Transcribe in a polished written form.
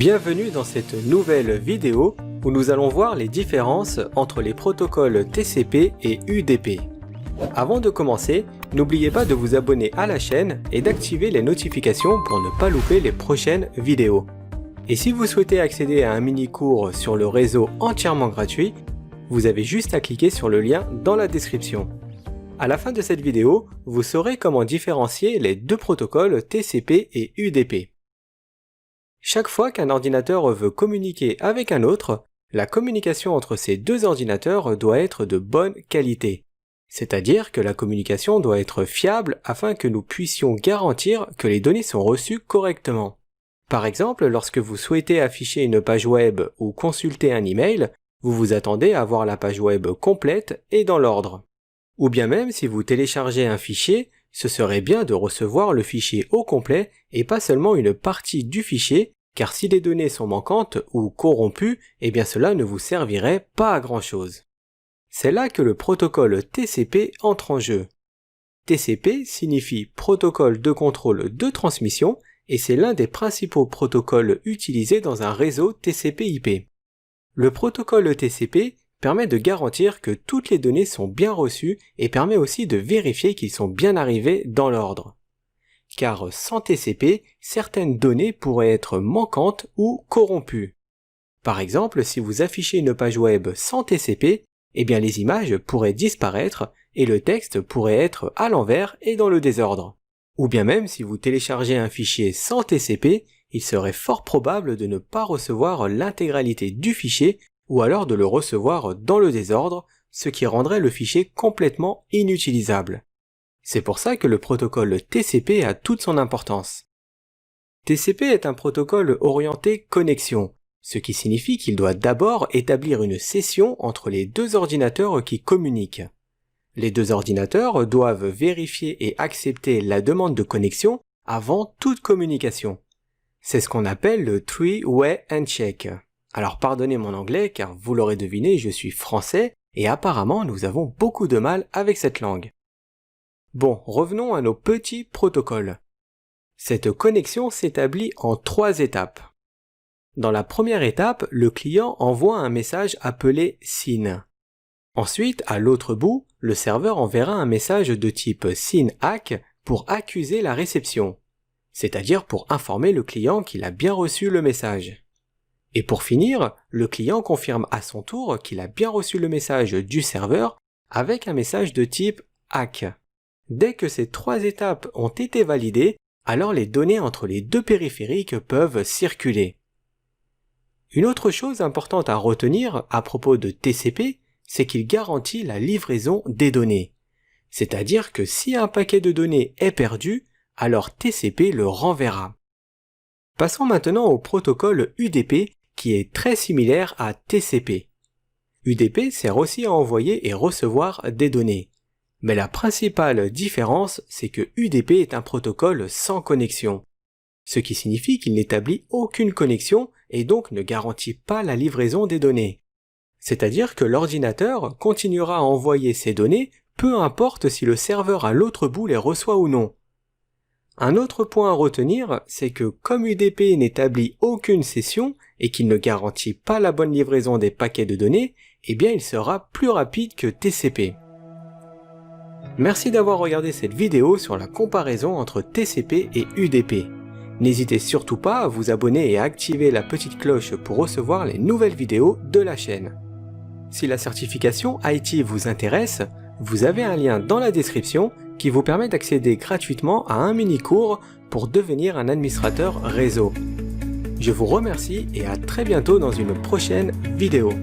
Bienvenue dans cette nouvelle vidéo où nous allons voir les différences entre les protocoles TCP et UDP. Avant de commencer, n'oubliez pas de vous abonner à la chaîne et d'activer les notifications pour ne pas louper les prochaines vidéos. Et si vous souhaitez accéder à un mini-cours sur le réseau entièrement gratuit, vous avez juste à cliquer sur le lien dans la description. À la fin de cette vidéo, vous saurez comment différencier les deux protocoles TCP et UDP. Chaque fois qu'un ordinateur veut communiquer avec un autre, la communication entre ces deux ordinateurs doit être de bonne qualité. C'est-à-dire que la communication doit être fiable afin que nous puissions garantir que les données sont reçues correctement. Par exemple, lorsque vous souhaitez afficher une page web ou consulter un email, vous vous attendez à voir la page web complète et dans l'ordre. Ou bien même si vous téléchargez un fichier, ce serait bien de recevoir le fichier au complet et pas seulement une partie du fichier, car si les données sont manquantes ou corrompues, eh bien cela ne vous servirait pas à grand chose. C'est là que le protocole TCP entre en jeu. TCP signifie protocole de contrôle de transmission et c'est l'un des principaux protocoles utilisés dans un réseau TCP/IP. Le protocole TCP permet de garantir que toutes les données sont bien reçues et permet aussi de vérifier qu'ils sont bien arrivés dans l'ordre. Car sans TCP, certaines données pourraient être manquantes ou corrompues. Par exemple, si vous affichez une page web sans TCP, eh bien les images pourraient disparaître et le texte pourrait être à l'envers et dans le désordre. Ou bien même si vous téléchargez un fichier sans TCP, il serait fort probable de ne pas recevoir l'intégralité du fichier ou alors de le recevoir dans le désordre, ce qui rendrait le fichier complètement inutilisable. C'est pour ça que le protocole TCP a toute son importance. TCP est un protocole orienté connexion, ce qui signifie qu'il doit d'abord établir une session entre les deux ordinateurs qui communiquent. Les deux ordinateurs doivent vérifier et accepter la demande de connexion avant toute communication. C'est ce qu'on appelle le three-way handshake. Alors pardonnez mon anglais car vous l'aurez deviné, je suis français et apparemment nous avons beaucoup de mal avec cette langue. Bon, revenons à nos petits protocoles. Cette connexion s'établit en 3 étapes. Dans la première étape, le client envoie un message appelé SYN. Ensuite, à l'autre bout, le serveur enverra un message de type SYN-ACK pour accuser la réception, c'est-à-dire pour informer le client qu'il a bien reçu le message. Et pour finir, le client confirme à son tour qu'il a bien reçu le message du serveur avec un message de type ACK. Dès que ces 3 étapes ont été validées, alors les données entre les deux périphériques peuvent circuler. Une autre chose importante à retenir à propos de TCP, c'est qu'il garantit la livraison des données. C'est-à-dire que si un paquet de données est perdu, alors TCP le renverra. Passons maintenant au protocole UDP qui est très similaire à TCP. UDP sert aussi à envoyer et recevoir des données. Mais la principale différence, c'est que UDP est un protocole sans connexion. Ce qui signifie qu'il n'établit aucune connexion et donc ne garantit pas la livraison des données. C'est-à-dire que l'ordinateur continuera à envoyer ces données, peu importe si le serveur à l'autre bout les reçoit ou non. Un autre point à retenir, c'est que comme UDP n'établit aucune session et qu'il ne garantit pas la bonne livraison des paquets de données, eh bien il sera plus rapide que TCP. Merci d'avoir regardé cette vidéo sur la comparaison entre TCP et UDP. N'hésitez surtout pas à vous abonner et à activer la petite cloche pour recevoir les nouvelles vidéos de la chaîne. Si la certification IT vous intéresse, vous avez un lien dans la description qui vous permet d'accéder gratuitement à un mini-cours pour devenir un administrateur réseau. Je vous remercie et à très bientôt dans une prochaine vidéo.